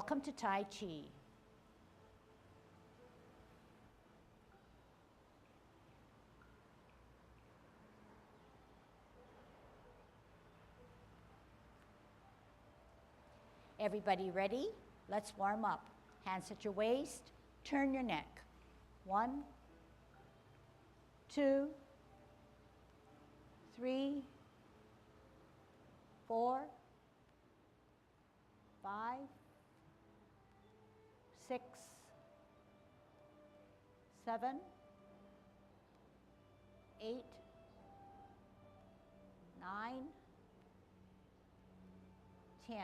Welcome to Tai Chi. Everybody ready? Let's warm up. Hands at your waist, turn your neck. 1, 2, 3, 4, 5, 6, 7, 8, 9, 10.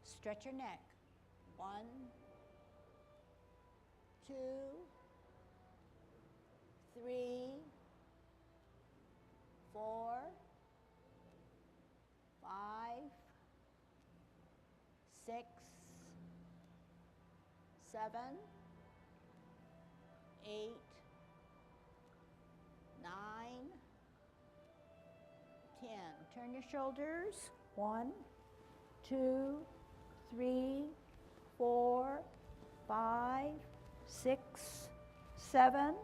Stretch your neck. 1, 2, 3, 4, 5, 6, 7, 8, 9, 10. Turn your shoulders. 1, 2, 3, 4, 5, 6, 7,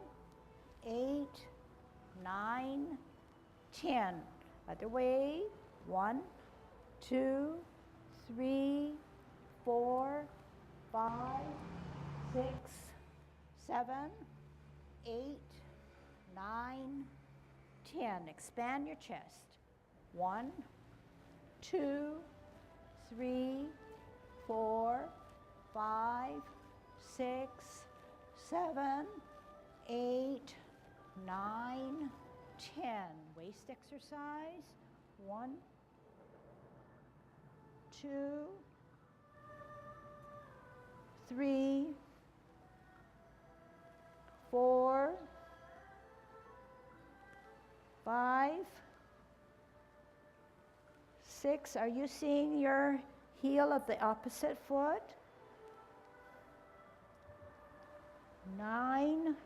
8, 9, 10. Other way. 1, 2, 3, 4, 5, 6, 7, 8, 9, 10. Expand your chest. 1, 2, 3, 4, 5, 6, 7, 8, 9, 10. Waist exercise. 1, 2, 3, 4, 5, 6. Are you seeing your heel of the opposite foot? 9,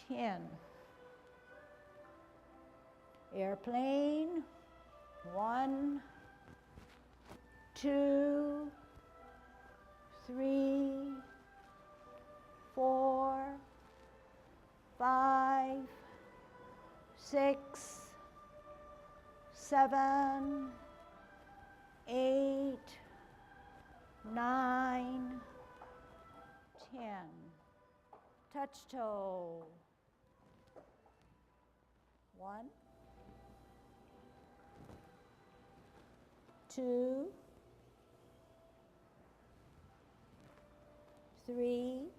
10. Airplane. 1, 2, 3, 4, 5, 6, 7, 8, 9, 10. Touch toe. 1, 2, 3,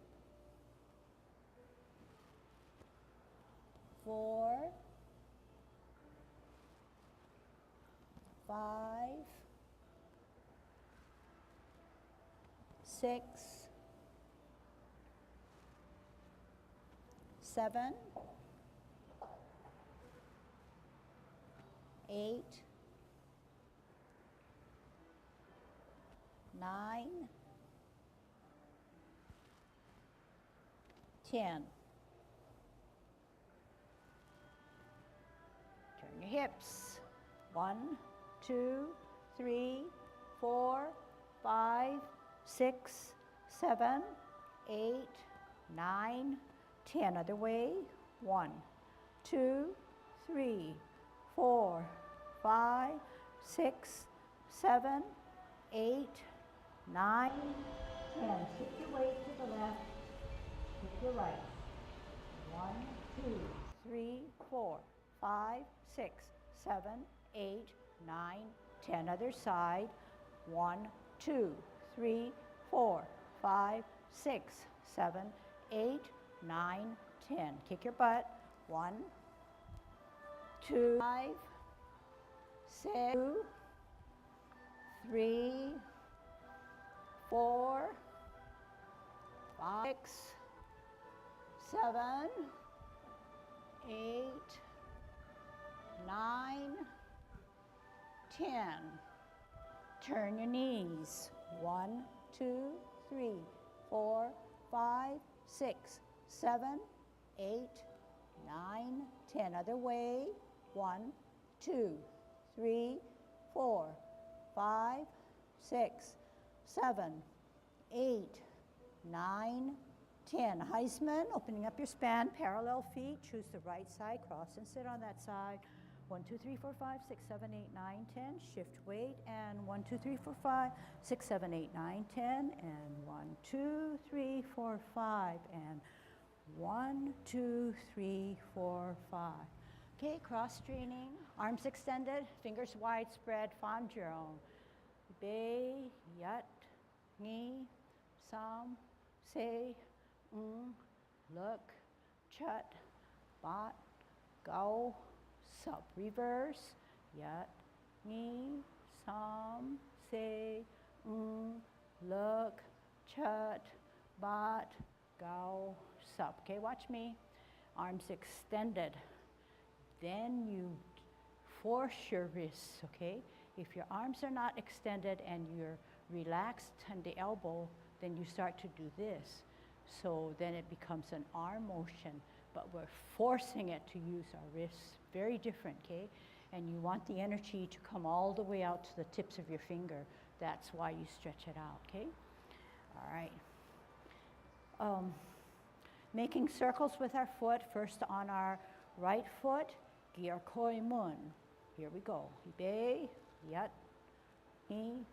4, 5, 6, 7, 8, 9, 10. Turn your hips. 1, 2, 3, 4, 5, 6, 7, 8, 9, 10. Other way. 1, 2, 3, 4, 5, 6, 7, 8, 9, 10. Shift your weight to the left, shift your right. 1, 2, 3, 4, 5, 6, 7, 8, 9, 10. Other side. 1, 2, 3, 4, 5, 6, 7, 8, 9, 10. Kick your butt. 1, 2, 5, 6, 3, 4, 5, 6, 7, 8, 9, 10. Turn your knees. 1, 2, 3, 4, 5, 6, 7, 8, 9, 10. Other way. 1, 2, 3, 4, 5, 6, 7, 8, 9, 10. Heisman, opening up your span, parallel feet, choose the right side, cross and sit on that side. 1, 2, 3, 4, 5, 6, 7, 8, 9, 10. Shift weight, and 1, 2, 3, 4, 5, 6, 7, 8, 9, 10. And 1, 2, 3, 4, 5. And 1, 2, 3, 4, 5. Okay, cross straining, arms extended, fingers wide spread, find your own. Be, yat, ni, sam, say, look, chut, bat, go, sup. Reverse, yat, ni, sam, say, look, chut, bat, go, sup. Okay, watch me. Arms extended. Then you force your wrists, okay? If your arms are not extended and you're relaxed on the elbow, then you start to do this. So then it becomes an arm motion, but we're forcing it to use our wrists. Very different, okay? And you want the energy to come all the way out to the tips of your finger. That's why you stretch it out, okay? All right. Making circles with our foot, first on our right foot, Gyar Koi Mun. Here we go. Be, yat, ni,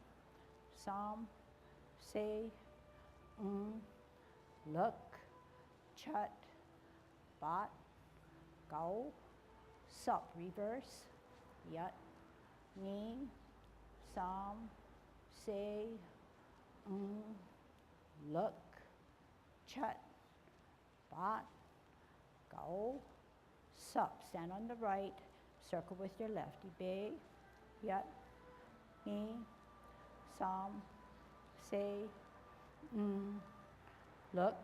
sam, say, look, chut, bat, go, sup. Reverse, yat, ni, sam, say, look, chut, bat, go, sup. Stand on the right, circle with your left. Be, yat, ni, sam, say, look,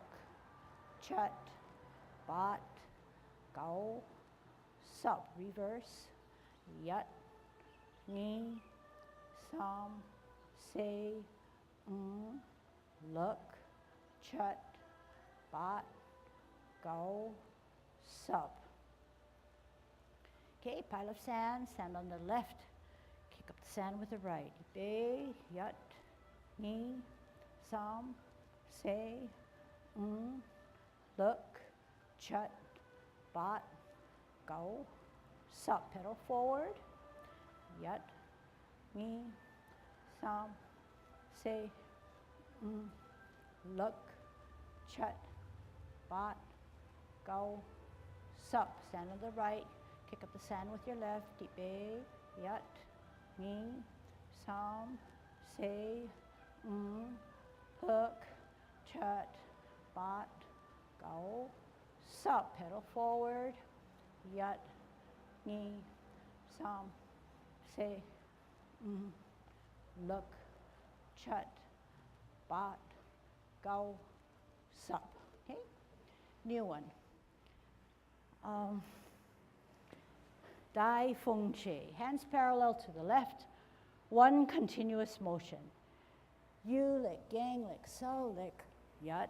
chut, bat, go, sup. Reverse, yat, ni, sam, say, look, chut, bat, go, sup. Okay, pile of sand, stand on the left, kick up the sand with the right. Be, yat, ni, sam, say, look, chut, bat, go, sup. Pedal forward, yat, ni, sam, say, look, chut, bat, go, sup. Stand on the right, kick up the sand with your left. Be, yat, ni, sam, say, look, chut, bat, go, sup. Pedal forward, yat, ni, sam, say, look, chut, bat, go, sup. Okay, new one. Dai Feng Che, hands parallel to the left, one continuous motion. You lick, gang lick, so lick, yat,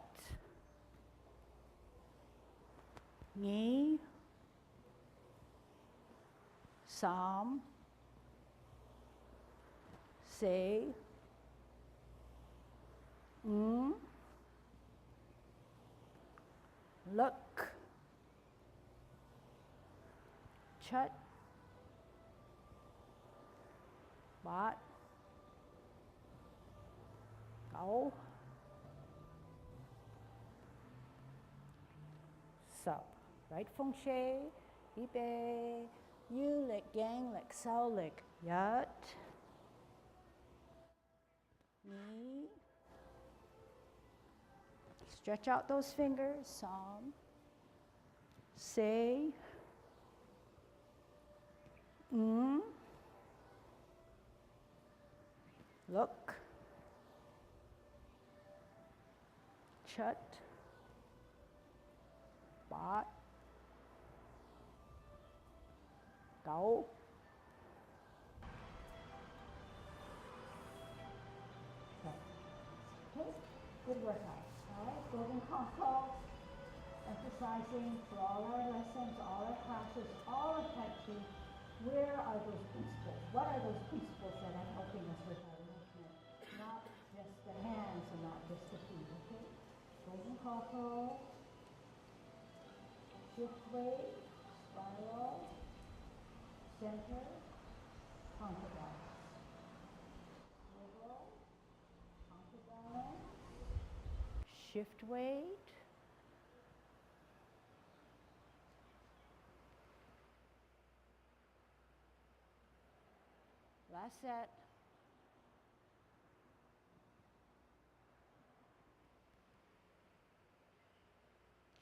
ni, sam, say, look, chut, bat, go, sup. Right Feng Shui, Ibe, you lick, gang lick, so lick, yat, ni. Stretch out those fingers, sam, say, look, chut, bat, go. Okay, good workout. All right, golden console, emphasizing for all our lessons, all our classes, all of Tai Chi, Where are those principles? What are those principles that are helping us with our movement? Not just the hands and not just the feet, okay? Golden cockle, shift weight, spiral, center, counterbalance. Swivel, counterbalance, shift weight, last set.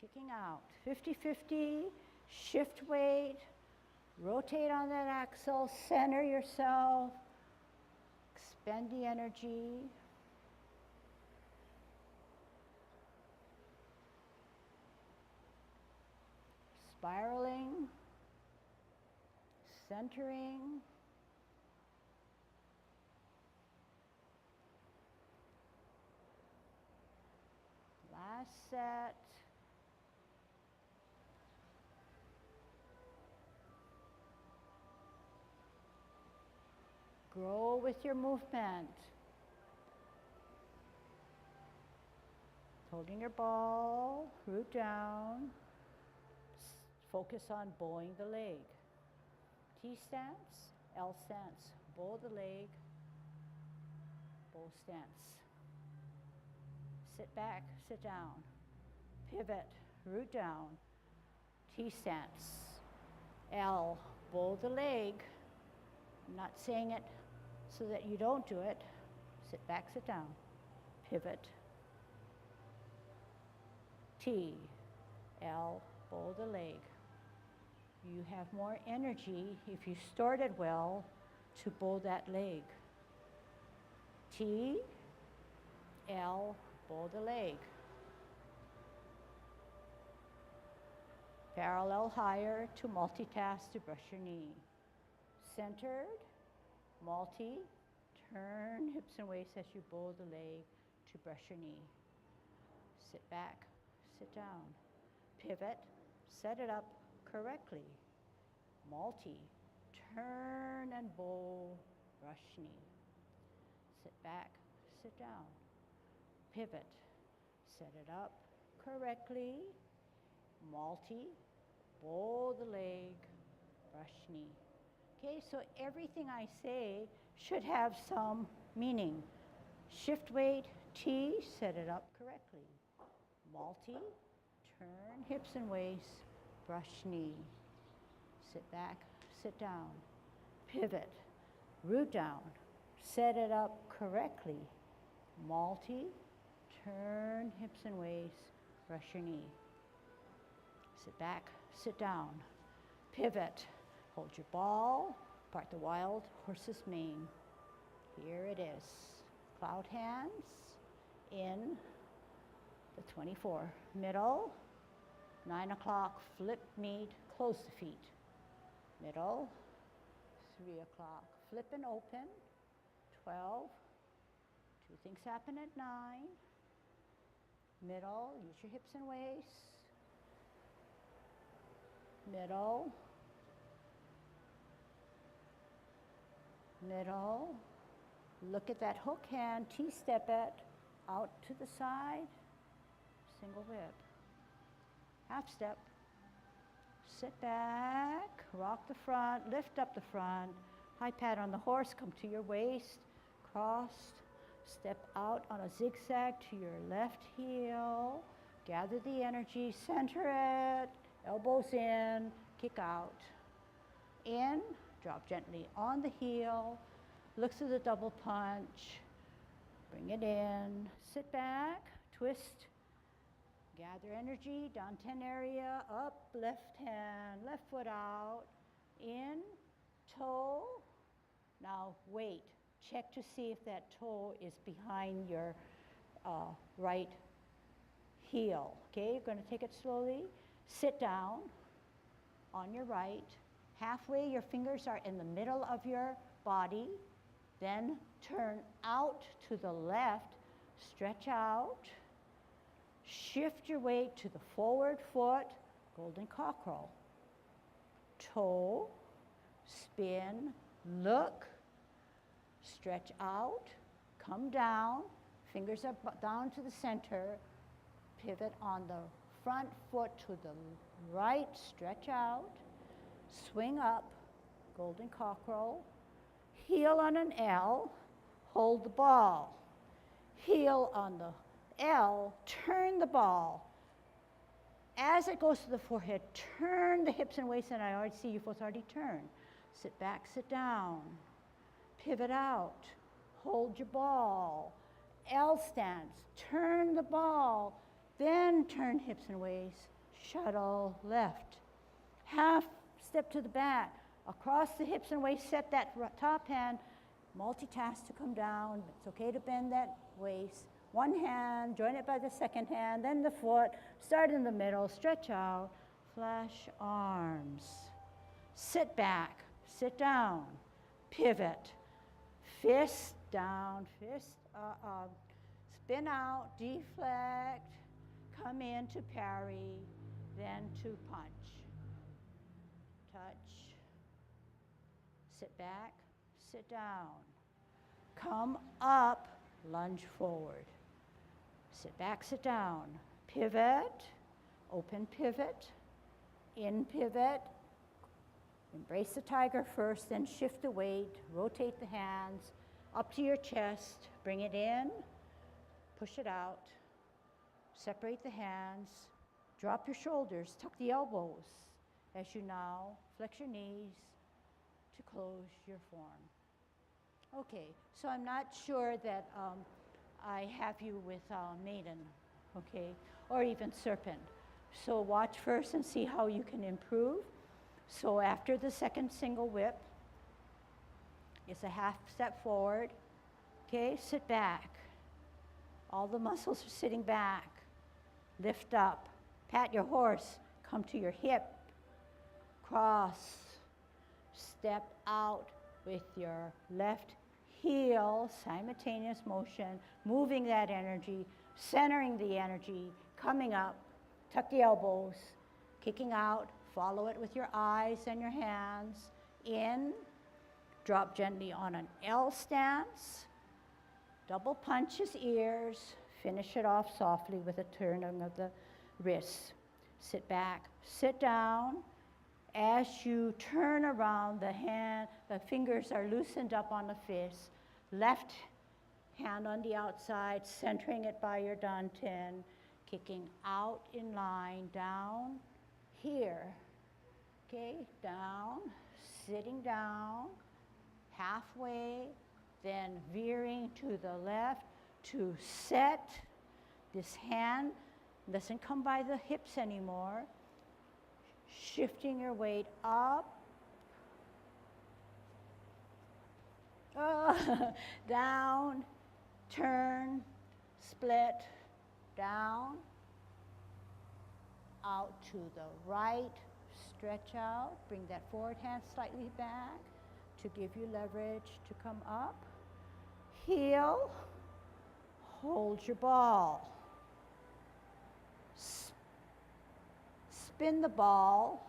Kicking out. 50-50, shift weight, rotate on that axle, center yourself, expend the energy. Spiraling, centering. Last set. Grow with your movement. Holding your ball, root down. Focus on bowing the leg. T stance, L stance. Bow the leg, bow stance. Sit back, sit down. Pivot, root down. T stance. L, bow the leg. I'm not saying it so that you don't do it. Sit back, sit down. Pivot. T, L, bow the leg. You have more energy if you started well to bow that leg. T, L, bow the leg. Parallel higher to multitask to brush your knee. Centered, multi, turn hips and waist as you bow the leg to brush your knee. Sit back, sit down. Pivot, set it up correctly. Multi, turn and bow, brush knee. Sit back, sit down. Pivot, set it up correctly. Multi, bow the leg, brush knee. Okay, so everything I say should have some meaning. Shift weight, T, set it up correctly. Multi, turn hips and waist, brush knee. Sit back, sit down. Pivot, root down, set it up correctly. Multi, turn hips and waist, brush your knee. Sit back, sit down. Pivot, hold your ball, part the wild horse's mane. Here it is. Cloud hands in the 24. Middle, 9 o'clock, flip meet, close the feet. Middle, 3 o'clock, flip and open, 12. Two things happen at 9. Middle, use your hips and waist. Middle, middle. Look at that hook hand, T-step it, out to the side, single whip. Half step, sit back, rock the front, lift up the front, high pad on the horse, come to your waist, crossed, step out on a zigzag to your left heel, gather the energy, center it, elbows in, kick out. In, drop gently on the heel, look through the double punch, bring it in, sit back, twist, gather energy, down 10 area, up, left hand, left foot out, in, toe. Now wait, check to see if that toe is behind your right heel. Okay, you're gonna take it slowly. Sit down on your right. Halfway, your fingers are in the middle of your body. Then turn out to the left, stretch out. Shift your weight to the forward foot, golden cockerel. Toe, spin, look, stretch out, come down, fingers are down to the center, pivot on the front foot to the right, stretch out, swing up, golden cockerel, heel on an L, hold the ball. Heel on the L, turn the ball. As it goes to the forehead, turn the hips and waist, and I already see you both already turn. Sit back, sit down, pivot out, hold your ball. L stance, turn the ball, then turn hips and waist, shuttle left. Half step to the back, across the hips and waist, set that top hand, multitask to come down. It's okay to bend that waist. One hand, join it by the second hand, then the foot, start in the middle, stretch out, flash arms. Sit back, sit down, pivot, fist down, fist spin out, deflect, come in to parry, then to punch. Touch, sit back, sit down, come up, lunge forward. Sit back, sit down, pivot, open pivot, in pivot, embrace the tiger first, then shift the weight, rotate the hands, up to your chest, bring it in, push it out, separate the hands, drop your shoulders, tuck the elbows as you now flex your knees to close your form. Okay, so I'm not sure that I have you with maiden, okay, or even serpent. So watch first and see how you can improve. So after the second single whip, it's a half step forward, okay, sit back. All the muscles are sitting back. Lift up, pat your horse, come to your hip, cross, step out with your left heel, simultaneous motion, moving that energy, centering the energy, coming up, tuck the elbows, kicking out, follow it with your eyes and your hands, in, drop gently on an L stance, double punch his ears, finish it off softly with a turning of the wrists. Sit back, sit down. As you turn around, the fingers are loosened up on the fist. Left hand on the outside, centering it by your dantian, kicking out in line, down, here. Okay, down, sitting down, halfway, then veering to the left to set. This hand doesn't come by the hips anymore. Shifting your weight up, down, turn, split, down, out to the right, stretch out, bring that forward hand slightly back to give you leverage to come up. Heel, hold your ball. Spin the ball,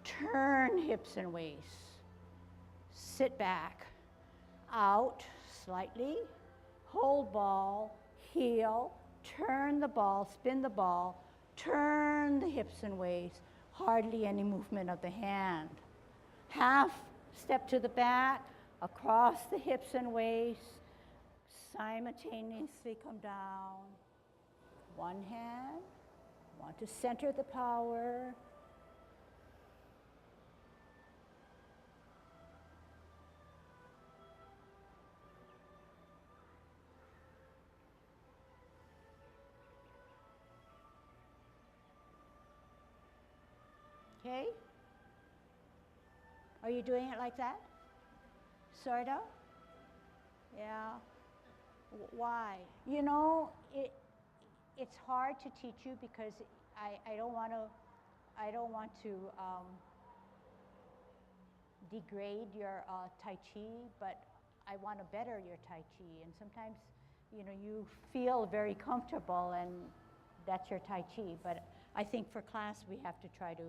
turn hips and waist, sit back, out slightly, hold ball, heel, turn the ball, spin the ball, turn the hips and waist, hardly any movement of the hand. Half step to the back, across the hips and waist, simultaneously come down. One hand. Want to center the power. Okay? Are you doing it like that? Sort of? Yeah. Why? You know, it's hard to teach you because I don't want to degrade your Tai Chi, but I want to better your Tai Chi. And sometimes, you know, you feel very comfortable and that's your Tai Chi. But I think for class we have to try to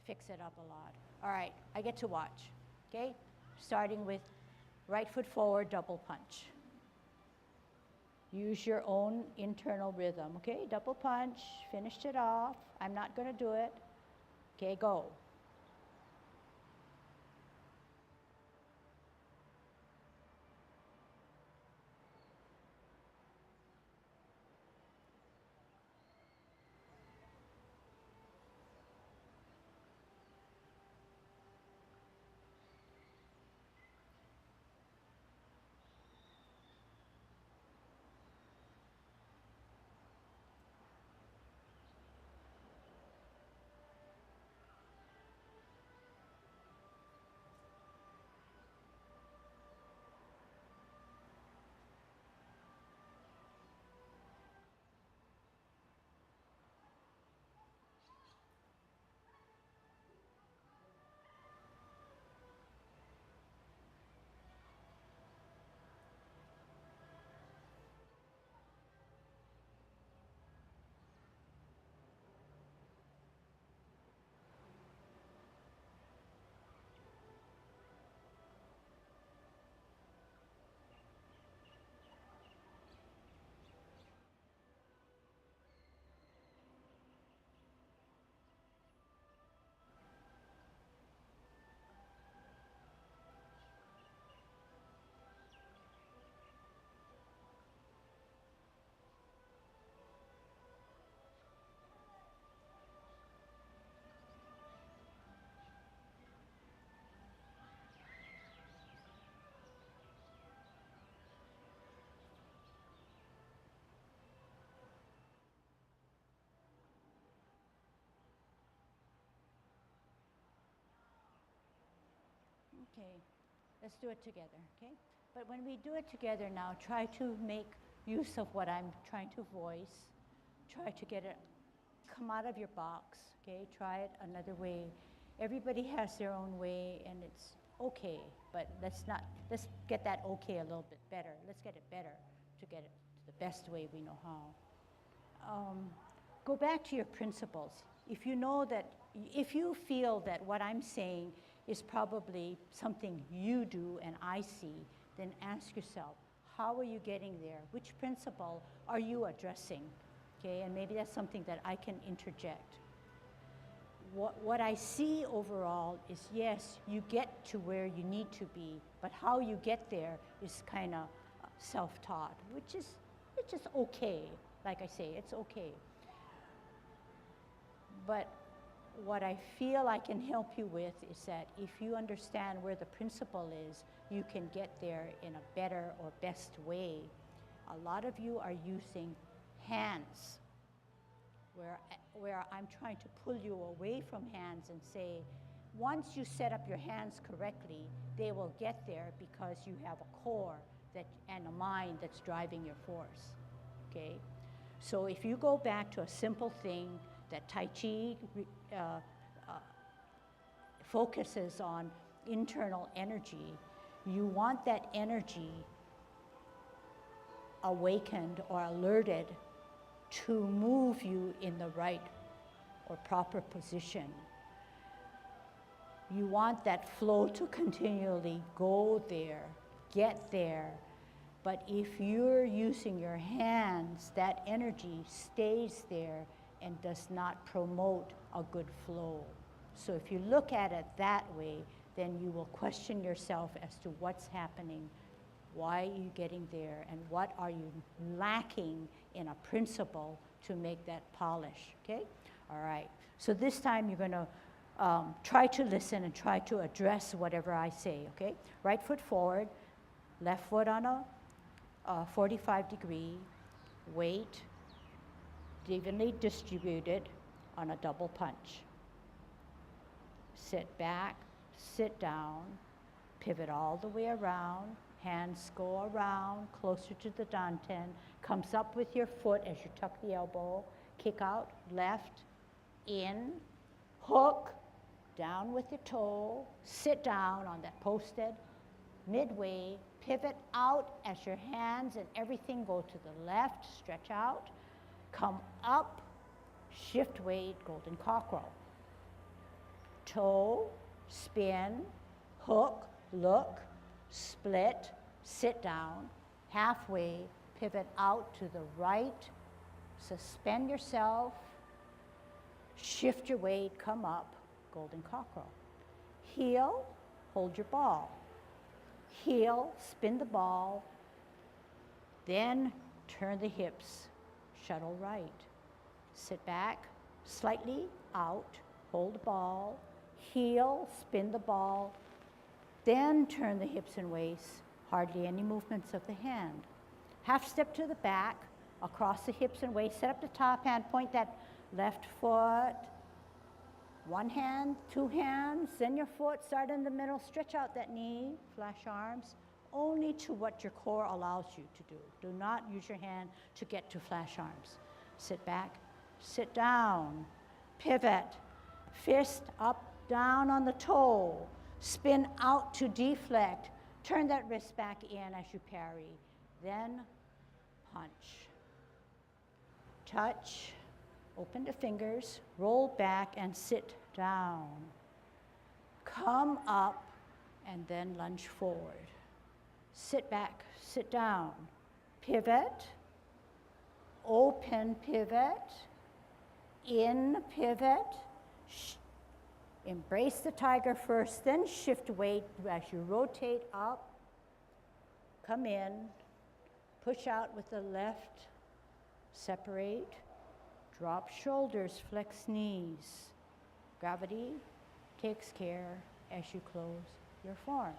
fix it up a lot. All right, I get to watch, okay? Starting with right foot forward, double punch. Use your own internal rhythm, okay? Double punch, finished it off. I'm not gonna do it. Okay, go. Okay, let's do it together, okay? But when we do it together now, try to make use of what I'm trying to voice. Try to get it, come out of your box, okay? Try it another way. Everybody has their own way, and it's okay, but let's get that okay a little bit better. Let's get it better to get it the best way we know how. Go back to your principles. If you feel that what I'm saying is probably something you do and I see, then ask yourself, how are you getting there? Which principle are you addressing? Okay, and maybe that's something that I can interject. What I see overall is, yes, you get to where you need to be, but how you get there is kind of self-taught, which is okay. Like I say, it's okay. But what I feel I can help you with is that if you understand where the principle is, you can get there in a better or best way. A lot of you are using hands, where I'm trying to pull you away from hands and say, once you set up your hands correctly, they will get there because you have a core and a mind that's driving your force, okay? So if you go back to a simple thing that Tai Chi focuses on internal energy, you want that energy awakened or alerted to move you in the right or proper position. You want that flow to continually go there, get there. But if you're using your hands, that energy stays there and does not promote a good flow. So if you look at it that way, then you will question yourself as to what's happening, why are you getting there, and what are you lacking in a principle to make that polish, okay? All right, so this time you're gonna try to listen and try to address whatever I say, okay? Right foot forward, left foot on a 45-degree, weight evenly distributed on a double punch. Sit back, sit down, pivot all the way around, hands go around, closer to the danten, comes up with your foot as you tuck the elbow, kick out, left, in, hook, down with your toe, sit down on that posted, midway, pivot out as your hands and everything go to the left, stretch out, come up, shift weight, golden cockerel. toe, spin, hook, look, split, sit down, halfway, pivot out to the right, suspend yourself, shift your weight, come up, golden cockerel. Heel, hold your ball. Heel, spin the ball, then turn the hips, shuttle right. Sit back, slightly out, hold the ball, heel, spin the ball, then turn the hips and waist, hardly any movements of the hand. Half step to the back, across the hips and waist, set up the top hand, point that left foot, one hand, two hands, then your foot, start in the middle, stretch out that knee, flash arms, only to what your core allows you to do. Do not use your hand to get to flash arms. Sit back, sit down, pivot, fist up, down on the toe, spin out to deflect, turn that wrist back in as you parry, then punch. Touch, open the fingers, roll back and sit down. Come up and then lunge forward. Sit back, sit down, pivot, open pivot, in pivot, embrace the tiger first, then shift weight as you rotate up, come in, push out with the left, separate, drop shoulders, flex knees. Gravity takes care as you close your form.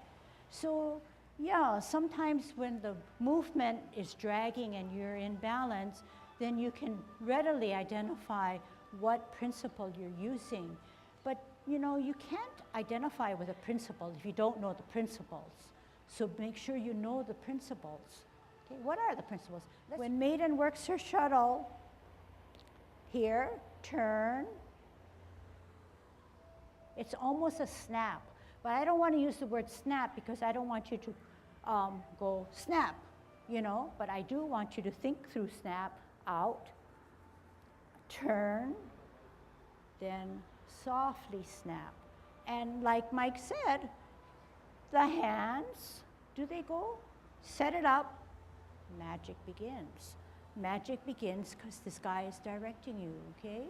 So yeah, sometimes when the movement is dragging and you're in balance, then you can readily identify what principle you're using. But you know, you can't identify with a principle if you don't know the principles. So make sure you know the principles. Okay, what are the principles? When maiden works her shuttle, here, turn. It's almost a snap, but I don't want to use the word snap because I don't want you to go snap, you know, but I do want you to think through snap, out, turn, then softly snap. And like Mike said, the hands, do they go? Set it up, magic begins. Magic begins because this guy is directing you, okay?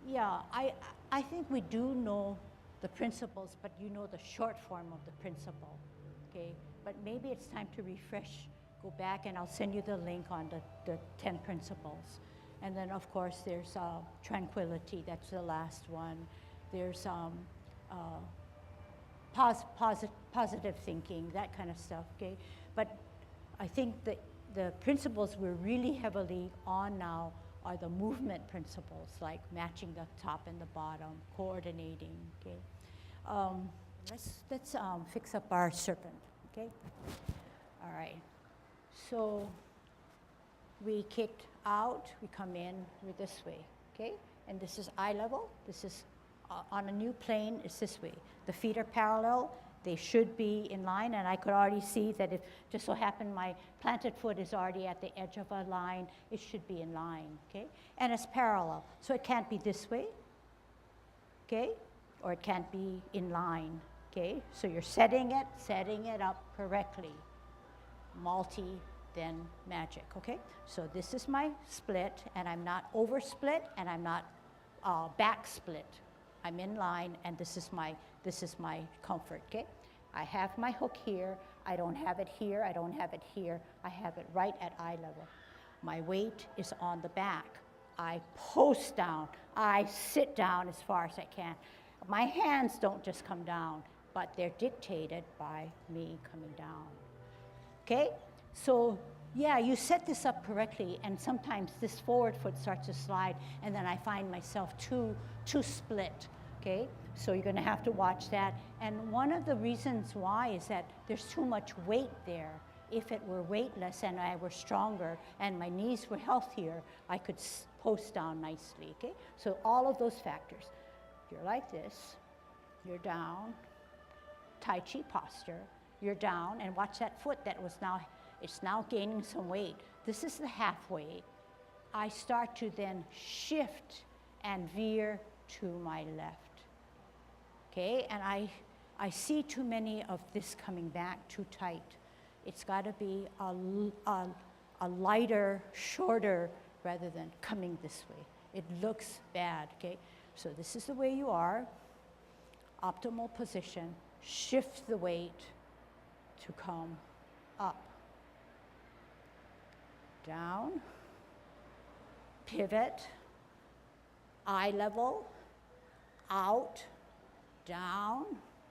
Yeah, I think we do know the principles, but you know the short form of the principle, okay? But maybe it's time to refresh, go back, and I'll send you the link on the 10 principles. And then, of course, there's tranquility, that's the last one. There's positive thinking, that kind of stuff, okay? But I think that the principles we're really heavily on now are the movement principles, like matching the top and the bottom, coordinating, okay? Let's fix up our serpent, okay? All right, so we kicked out, we come in, we're this way, okay? And this is eye level, this is on a new plane, it's this way. The feet are parallel, they should be in line, and I could already see that if just so happened my planted foot is already at the edge of a line, it should be in line, okay? And it's parallel, so it can't be this way, okay? Or it can't be in line, okay? So you're setting it up correctly. Multi, then magic, okay? So this is my split, and I'm not over split, and I'm not back split. I'm in line, and this is my comfort, okay? I have my hook here, I don't have it here, I don't have it here, I have it right at eye level. My weight is on the back. I post down, I sit down as far as I can. My hands don't just come down, but they're dictated by me coming down, okay? So yeah, you set this up correctly, and sometimes this forward foot starts to slide, and then I find myself too split, okay? So you're gonna have to watch that. And one of the reasons why is that there's too much weight there. If it were weightless and I were stronger and my knees were healthier, I could post down nicely, okay? So all of those factors. You're like this, you're down, Tai Chi posture, you're down, and watch that foot that was it's now gaining some weight. This is the halfway. I start to then shift and veer to my left. okay? And I see too many of this coming back too tight. It's got to be a lighter, shorter, rather than coming this way. It looks bad, okay? So this is the way you are. Optimal position. Shift the weight to come up. Down. Pivot. Eye level. Out. Down.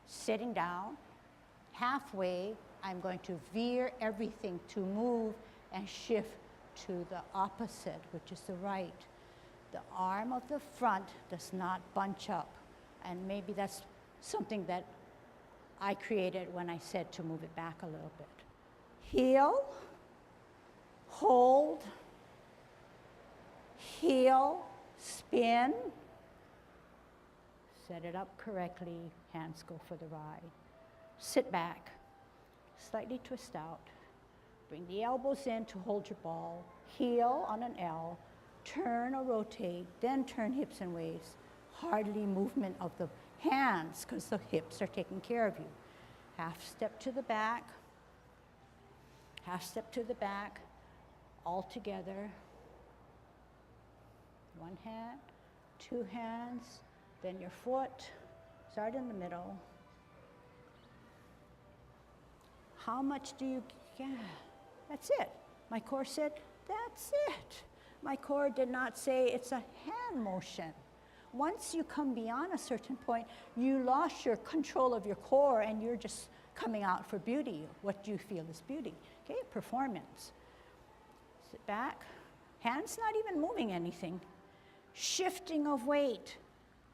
Sitting down. Halfway, I'm going to veer everything to move and shift to the opposite, which is the right. The arm of the front does not bunch up. And maybe that's something that I created when I said to move it back a little bit. Heel, hold, heel, spin, set it up correctly, hands go for the ride. Sit back, slightly twist out, bring the elbows in to hold your ball, heel on an L, turn or rotate, then turn hips and waist. Hardly movement of the hands because the hips are taking care of you. Half step to the back, half step to the back, all together. One hand, two hands, then your foot. Start in the middle. How much do you get? That's it. My core said, that's it. My core did not say it's a hand motion. Once you come beyond a certain point, you lost your control of your core and you're just coming out for beauty. What do you feel is beauty? Okay, performance. Sit back. Hands not even moving anything. Shifting of weight.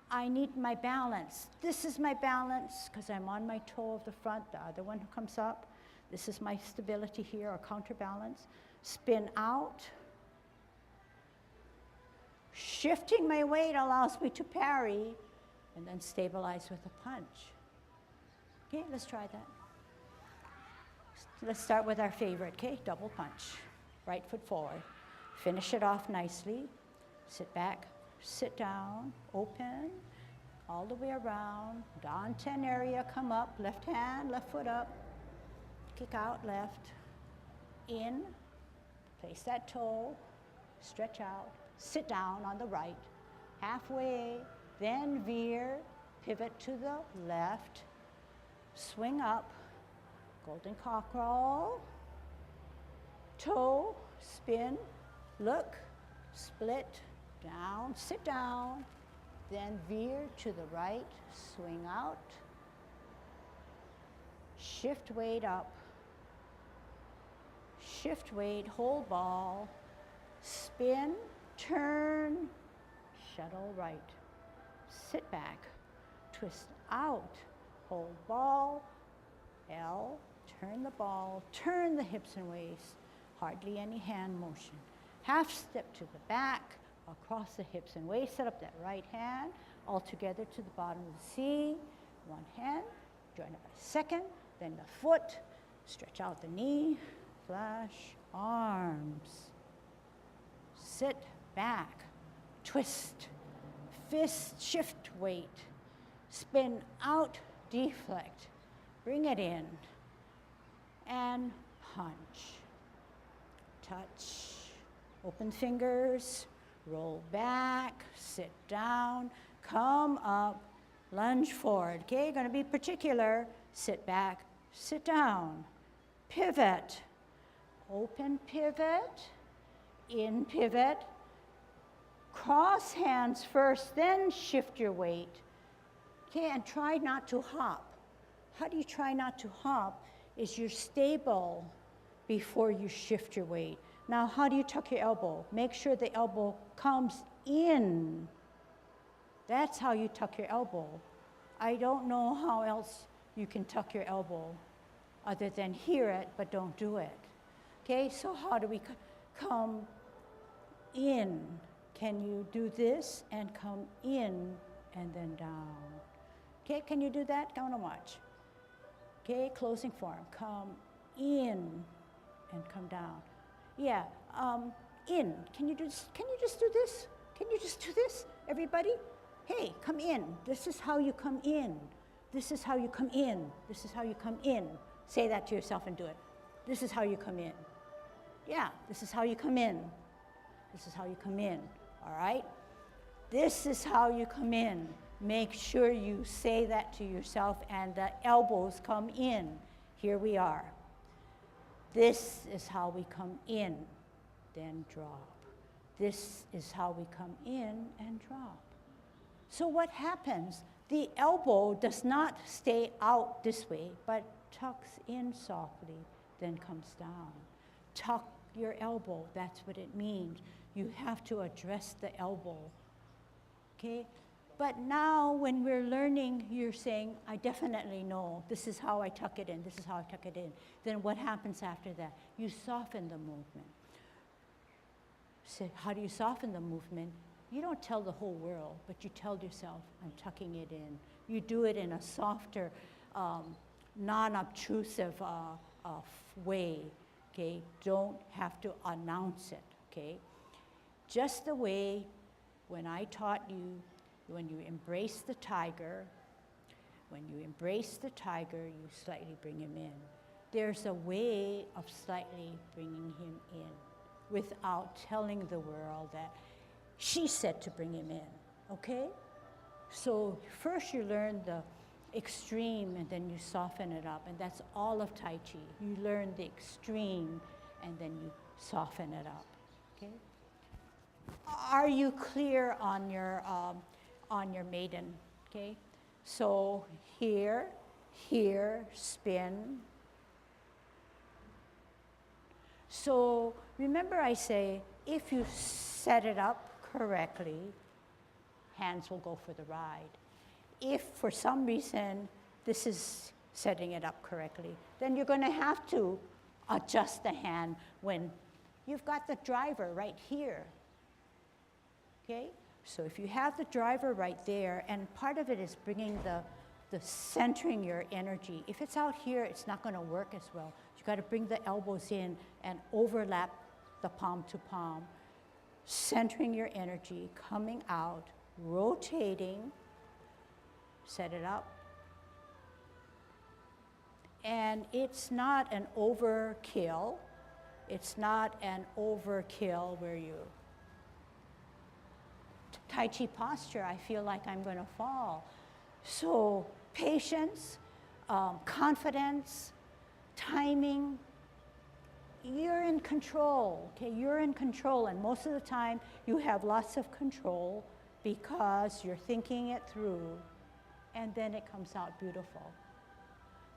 I need my balance. This is my balance because I'm on my toe of the front, the other one who comes up. This is my stability here, or counterbalance. Spin out. Shifting my weight allows me to parry and then stabilize with a punch. Okay, let's try that. Let's start with our favorite, okay? Double punch. Right foot forward. Finish it off nicely. Sit back, sit down, open, all the way around. Down 10 area, come up, left hand, left foot up. Kick out left. In, place that toe, stretch out. Sit down on the right, halfway, then veer, pivot to the left, swing up, golden cockerel, toe, spin, look, split, down, sit down, then veer to the right, swing out, shift weight up, shift weight, hold ball, spin, turn, shuttle right, sit back, twist out, hold ball, L, turn the ball, turn the hips and waist, hardly any hand motion. Half step to the back, across the hips and waist, set up that right hand, all together to the bottom of the C, one hand, join up a second, then the foot, stretch out the knee, flash, arms, sit back, twist, fist, shift weight, spin out, deflect, bring it in, and punch, touch, open fingers, roll back, sit down, come up, lunge forward, okay? Gonna be particular, sit back, sit down, pivot, open pivot, in pivot, cross hands first, then shift your weight. Okay, and try not to hop. How do you try not to hop? Is you're stable before you shift your weight. Now, how do you tuck your elbow? Make sure the elbow comes in. That's how you tuck your elbow. I don't know how else you can tuck your elbow other than hear it, but don't do it. Okay, so how do we come in? Can you do this and come in and then down? Okay, can you do that? I want to watch. Okay, closing form. Come in and come down. Yeah, in. Can you just do this? Can you just do this, everybody? Hey, come in. This is how you come in. This is how you come in. This is how you come in. Say that to yourself and do it. This is how you come in. Yeah, this is how you come in. This is how you come in, all right? This is how you come in. Make sure you say that to yourself and the elbows come in. Here we are. This is how we come in, then drop. This is how we come in and drop. So what happens? The elbow does not stay out this way, but tucks in softly, then comes down. Tuck your elbow, that's what it means. You have to address the elbow, okay? But now when we're learning, you're saying, I definitely know, this is how I tuck it in, this is how I tuck it in. Then what happens after that? You soften the movement. So how do you soften the movement? You don't tell the whole world, but you tell yourself, I'm tucking it in. You do it in a softer, non-obtrusive way, okay? Don't have to announce it, okay? Just the way when I taught you, when you embrace the tiger, you slightly bring him in. There's a way of slightly bringing him in without telling the world that she said to bring him in, okay? So first you learn the extreme and then you soften it up, and that's all of Tai Chi. You learn the extreme and then you soften it up, okay? Are you clear on your maiden, okay? So here, spin. So remember I say, if you set it up correctly, hands will go for the ride. If for some reason this is setting it up correctly, then you're going to have to adjust the hand when you've got the driver right here. Okay? So if you have the driver right there, and part of it is bringing the centering your energy. If it's out here, it's not going to work as well. You've got to bring the elbows in and overlap the palm to palm, centering your energy, coming out, rotating, set it up. And it's not an overkill. It's not an overkill where you, Tai Chi posture, I feel like I'm going to fall. So patience, confidence, timing, you're in control, okay? You're in control, and most of the time you have lots of control because you're thinking it through, and then it comes out beautiful.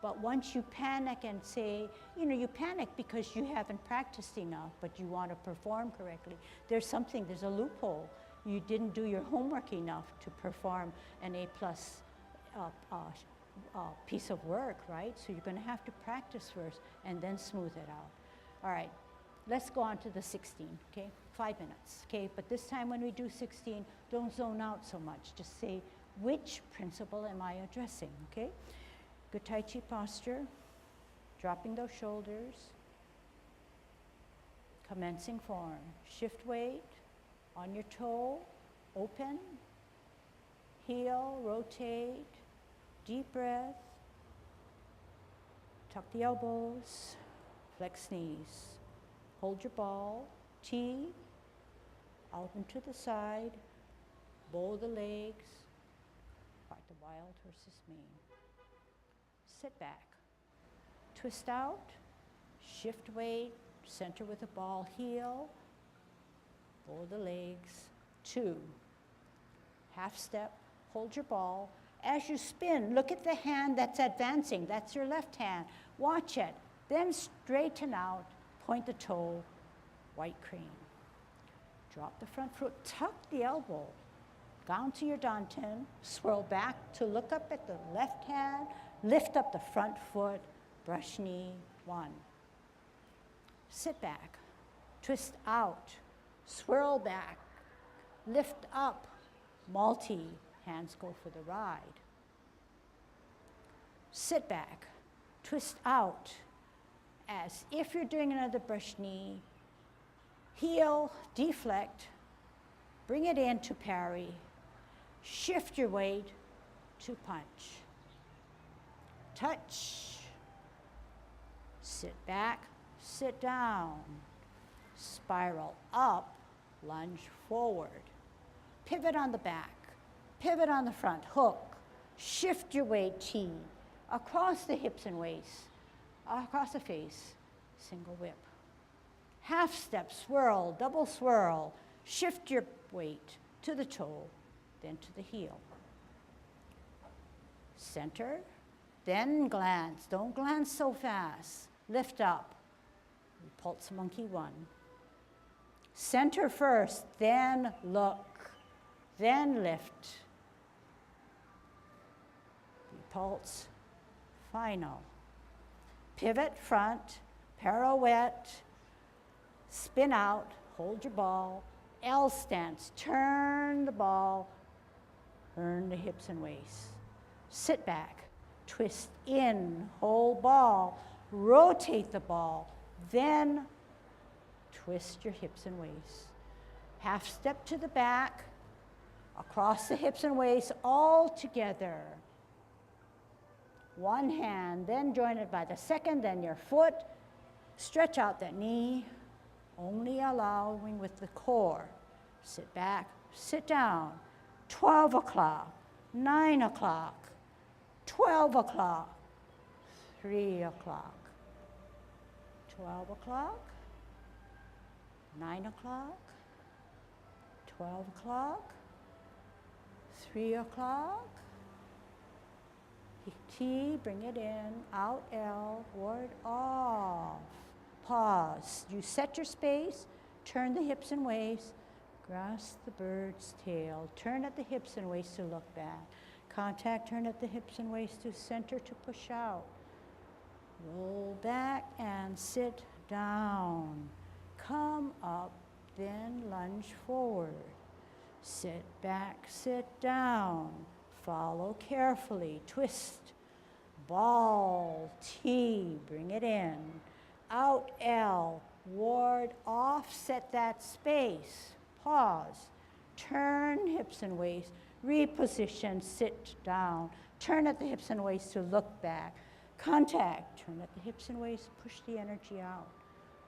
But once you panic and say, you panic because you haven't practiced enough, but you want to perform correctly. There's a loophole. You didn't do your homework enough to perform an A+ piece of work, right? So you're going to have to practice first and then smooth it out. All right, let's go on to the 16, okay? 5 minutes, okay? But this time when we do 16, don't zone out so much. Just say, which principle am I addressing, okay? Good Tai Chi posture, dropping those shoulders, commencing form, shift weight, on your toe, open, heel, rotate, deep breath, tuck the elbows, flex knees, hold your ball, T, out and to the side, bow the legs, part the wild horse's mane. Sit back, twist out, shift weight, center with the ball, heel, bow the legs, 2, half step, hold your ball. As you spin, look at the hand that's advancing. That's your left hand. Watch it. Then straighten out, point the toe, white crane. Drop the front foot, tuck the elbow, down to your dantian, swirl back to look up at the left hand, lift up the front foot, brush knee, 1. Sit back, twist out, swirl back, lift up, multi, hands go for the ride. Sit back, twist out, as if you're doing another brush knee, heel, deflect, bring it in to parry, shift your weight to punch. touch. Sit back, sit down. Spiral up, lunge forward. Pivot on the back, pivot on the front, hook. Shift your weight, T, across the hips and waist, across the face, single whip. Half step, swirl, double swirl. Shift your weight to the toe, then to the heel. Center, then glance. Don't glance so fast. Lift up. Pulse monkey 1. Center first, then look, then lift. Pulse, final. Pivot front, pirouette, spin out, hold your ball. L stance, turn the ball, turn the hips and waist. Sit back, twist in, hold ball, rotate the ball, then twist your hips and waist. Half step to the back, across the hips and waist, all together. One hand, then join it by the second, then your foot. Stretch out that knee, only allowing with the core. Sit back, sit down. 12 o'clock, 9 o'clock, 12 o'clock, 3 o'clock, 12 o'clock, 9 o'clock, 12 o'clock, 3 o'clock. T, bring it in, out L, ward off. Pause. You set your space, turn the hips and waist, grasp the bird's tail, turn at the hips and waist to look back. Contact, turn at the hips and waist to center to push out. Roll back and sit down. Come up, then lunge forward. Sit back, sit down. Follow carefully, twist. Ball, T, bring it in. Out L, ward off, set that space. Pause. Turn hips and waist. Reposition, sit down. Turn at the hips and waist to look back. Contact, turn at the hips and waist, push the energy out.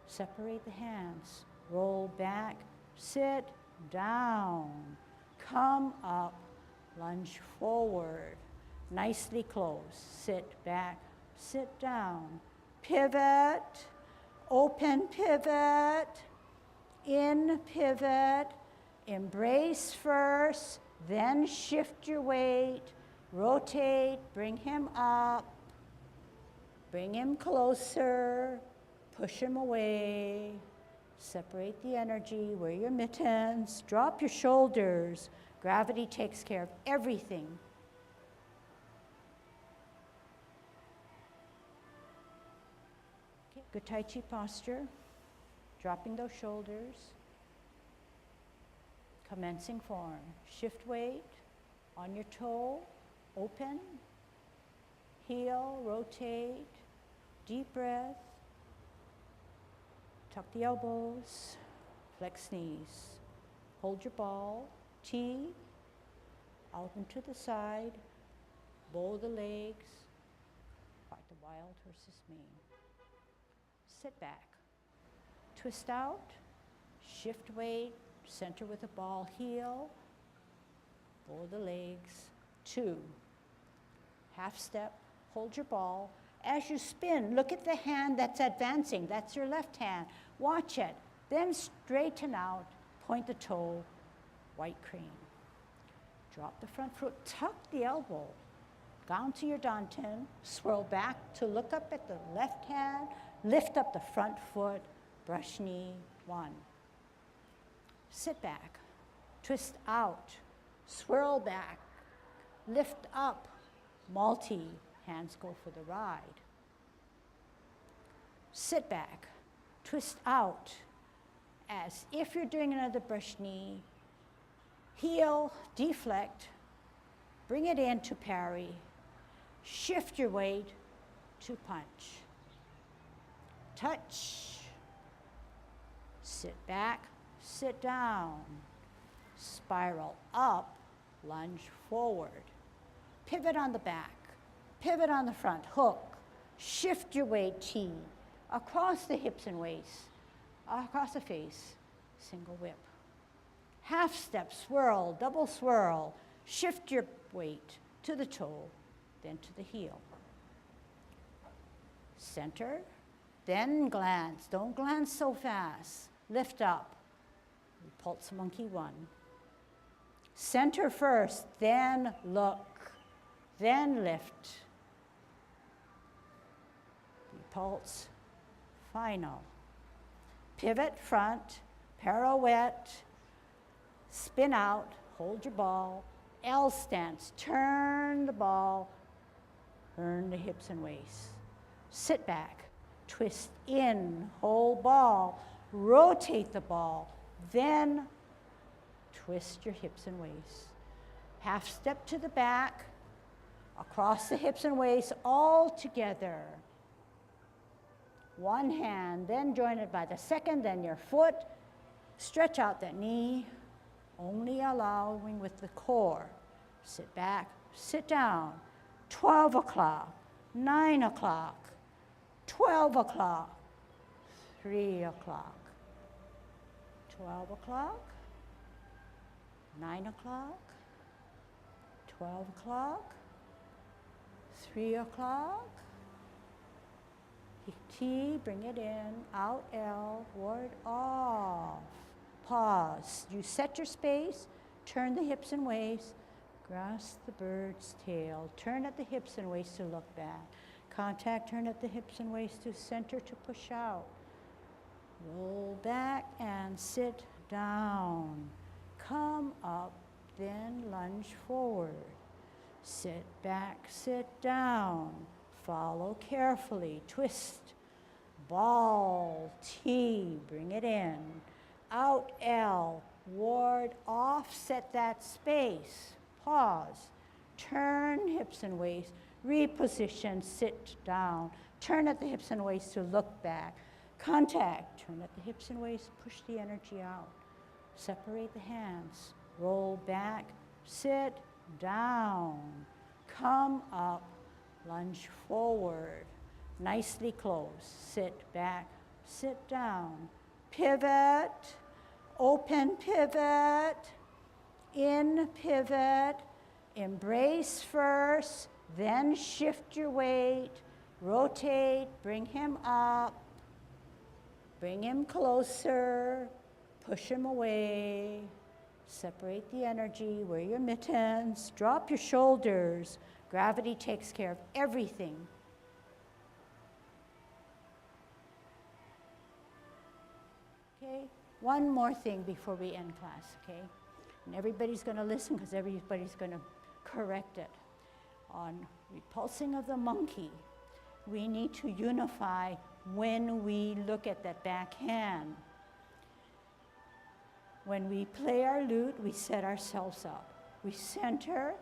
Separate the hands. Roll back, sit down. Come up, lunge forward. Nicely close. Sit back, sit down. Pivot, open pivot, in pivot, embrace first, then shift your weight, rotate, bring him up, bring him closer, push him away, separate the energy, wear your mittens, drop your shoulders. Gravity takes care of everything. Okay. Good Tai Chi posture, dropping those shoulders. Commencing form. Shift weight on your toe, open, heel, rotate, deep breath. Tuck the elbows, flex knees. Hold your ball, T, out and to the side, bow the legs, like the wild horse's mane. Sit back, twist out, shift weight, center with the ball, heel, bow the legs, 2. Half step, hold your ball. As you spin, look at the hand that's advancing. That's your left hand. Watch it. Then straighten out, point the toe, white crane. Drop the front foot, tuck the elbow, down to your dantian, swirl back to look up at the left hand, lift up the front foot, brush knee, 1. Sit back, twist out, swirl back, lift up, multi, hands go for the ride. Sit back, twist out, as if you're doing another brush knee, heel, deflect, bring it in to parry, shift your weight to punch. Touch, sit back, sit down, spiral up, lunge forward. Pivot on the back, Pivot on the front, hook. Shift your weight, T. Across the hips and waist, across the face, single whip. Half step, swirl, double swirl. Shift your weight to the toe, then to the heel. Center, then glance. Don't glance so fast. Lift up. Repulse monkey 1. Center first, then look, then lift. Repulse, final. Pivot front, pirouette, spin out, hold your ball. L stance, turn the ball, turn the hips and waist. Sit back, twist in, hold ball, rotate the ball, then twist your hips and waist. Half step to the back, across the hips and waist, all together. One hand, then join it by the second, then your foot. Stretch out that knee, only allowing with the core. Sit back, sit down. 12 o'clock, 9 o'clock, 12 o'clock, 3 o'clock, 12 o'clock, 9 o'clock, 12 o'clock, 3 o'clock. T, bring it in, out L, ward off. Pause. You set your space, turn the hips and waist, grasp the bird's tail, turn at the hips and waist to look back. Contact, turn at the hips and waist to center to push out. Roll back and sit down. Come up, then lunge forward. Sit back, sit down. Follow carefully, twist. Ball, T, bring it in. Out L, ward off, set that space. Pause. Turn hips and waist. Reposition, sit down. Turn at the hips and waist to look back. Contact, turn at the hips and waist, push the energy out. Separate the hands. Roll back, sit down. Come up, lunge forward. Nicely close. Sit back, sit down. Pivot, open pivot, in pivot, embrace first, then shift your weight, rotate, bring him up, bring him closer, push him away, separate the energy, wear your mittens, drop your shoulders. Gravity takes care of everything. Okay, one more thing before we end class, okay? And everybody's going to listen because everybody's going to correct it. On repulsing of the monkey, we need to unify when we look at that back hand. When we play our lute, we set ourselves up. We center.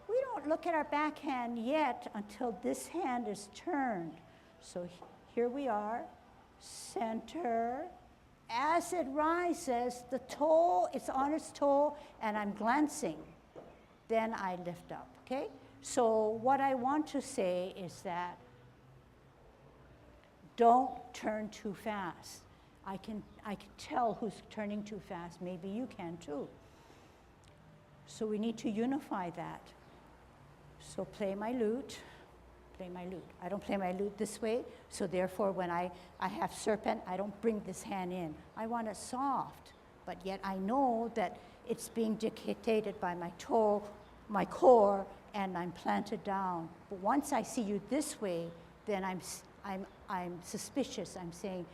We don't look at our back hand yet until this hand is turned. So here we are, center. As it rises, the toe, it's on its toe, and I'm glancing. Then I lift up, okay? So what I want to say is that don't turn too fast. I can tell who's turning too fast. Maybe you can too. So we need to unify that. So play my lute. I don't play my lute this way, so therefore when I have serpent, I don't bring this hand in. I want it soft, but yet I know that it's being dictated by my toe, my core, and I'm planted down. But once I see you this way, then I'm suspicious. I'm saying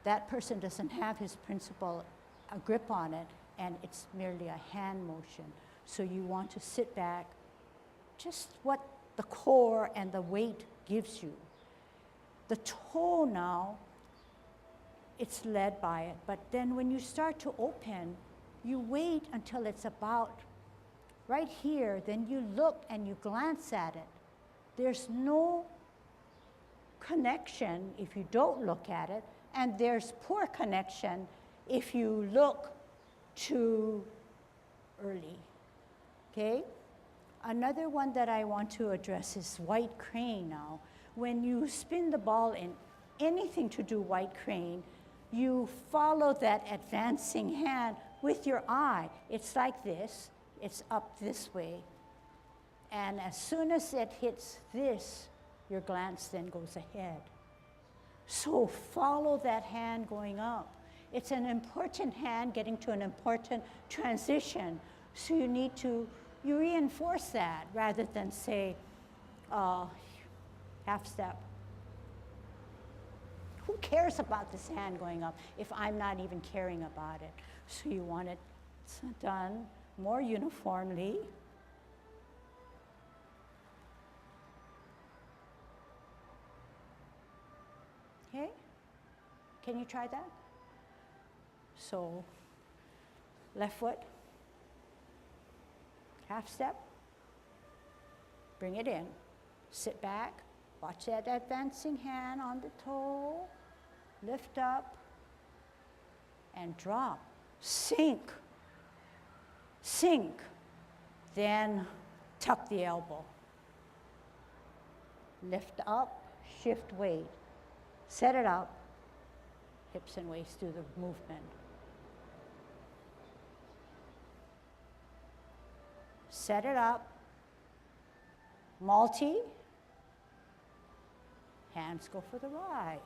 that person doesn't have his principle, a grip on it, and it's merely a hand motion. So you want to sit back, just what the core and the weight gives you. The toe now, it's led by it, but then when you start to open, you wait until it's about right here, then you look and you glance at it. There's no connection if you don't look at it, and there's poor connection if you look too early, okay? Another one that I want to address is white crane now. When you spin the ball in anything to do white crane, you follow that advancing hand with your eye. It's like this, it's up this way. And as soon as it hits this, your glance then goes ahead. So follow that hand going up. It's an important hand getting to an important transition. So you reinforce that rather than say, half step. Who cares about this hand going up if I'm not even caring about it? So you want it done more uniformly. Okay? Can you try that? So, left foot, half step, bring it in, sit back, watch that advancing hand on the toe, lift up, and drop, sink, sink, then tuck the elbow, lift up, shift weight, set it up, hips and waist do the movement. Set it up, multi, hands go for the ride.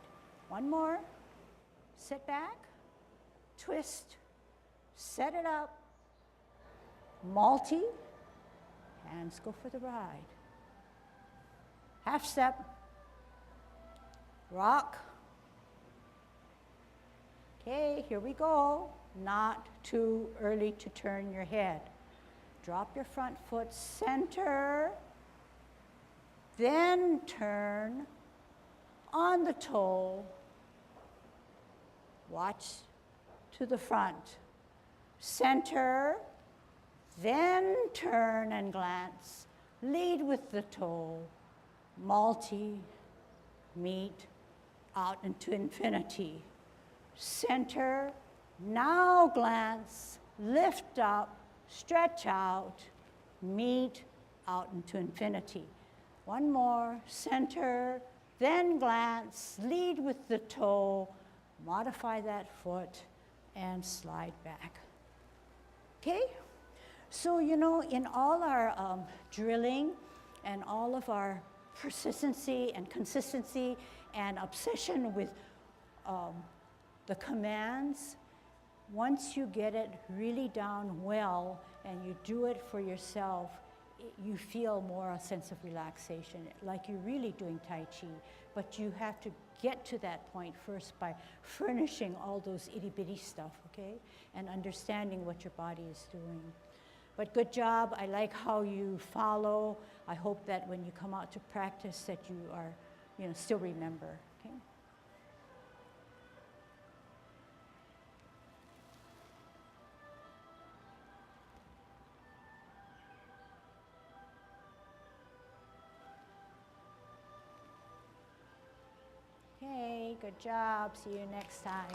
One more, sit back, twist, set it up, multi, hands go for the ride. Half step, rock. Okay, here we go. Not too early to turn your head. Drop your front foot, center, then turn on the toe, watch to the front, center, then turn and glance, lead with the toe, multi, meet, out into infinity, center, now glance, lift up, stretch out, meet, out into infinity. One more, center, then glance, lead with the toe, modify that foot, and slide back. Okay? So, you know, in all our drilling and all of our persistency and consistency and obsession with the commands, once you get it really down well and you do it for yourself, you feel more a sense of relaxation, like you're really doing Tai Chi. But you have to get to that point first by furnishing all those itty-bitty stuff, okay? And understanding what your body is doing. But good job. I like how you follow. I hope that when you come out to practice that you are, you know, still remember, okay? Okay, good job. See you next time.